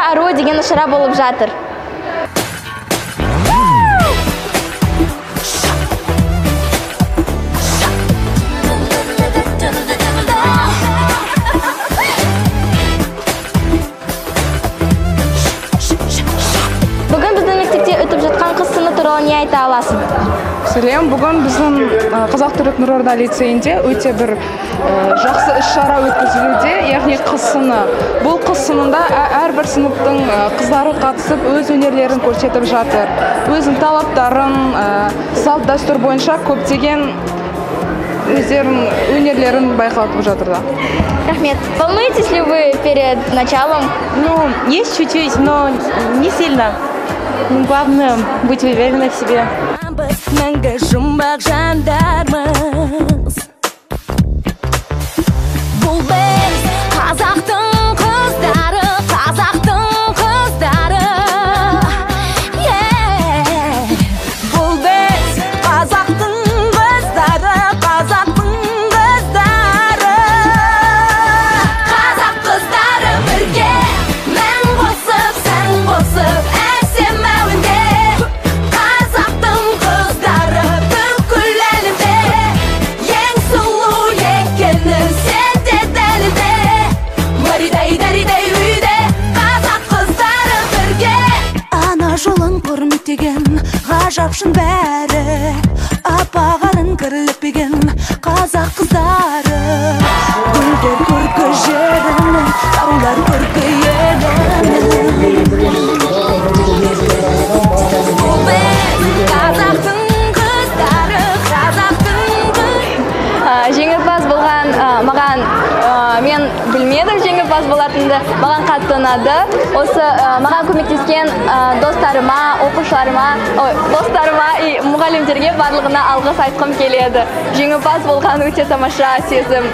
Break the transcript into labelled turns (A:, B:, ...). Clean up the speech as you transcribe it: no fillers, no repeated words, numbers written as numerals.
A: ару деген ишара болып жатыр. Бүгін біздің мектепте өтіп жатқан қыз сыны туралы не айта аласың?
B: Сәлем, бүгін біздің Қазақ-Түрік Нұрорда лицейінде өте бір жақсы іс-шара өткізілуде, яғни қыз сыны. Бұл қыз сынында әрбір сыныптың қыздары қатысып, өз өнерлерін көрсетіп жатыр. Өзінің талаптарын, салт дәстүр бойынша көптеген өздерінің өнерлерін байқатып жатыр.
A: Рахмет. Волнуетесь ли вы перед началом?
C: Ну, есть чуть-чуть, но не сильно. Главное быть уверенной в себе.
D: Ғажапшын бәрі, апағарын кірліппеген қазақ қыздары. Гүлдер көркі жерінің, таулар көркі елінің. Қазақтың қыздары, қазақтың қыздары.
A: Жеңімпаз болған маған мен білмедім жеңімпаз болатынды, маған қатты ұнады. Осы маған көмектескен достарыма, оқушыларыма, достарыма и мұғалімдерге барлығына алғыс айтқым келеді. Жеңімпаз болған өте тамаша сезім.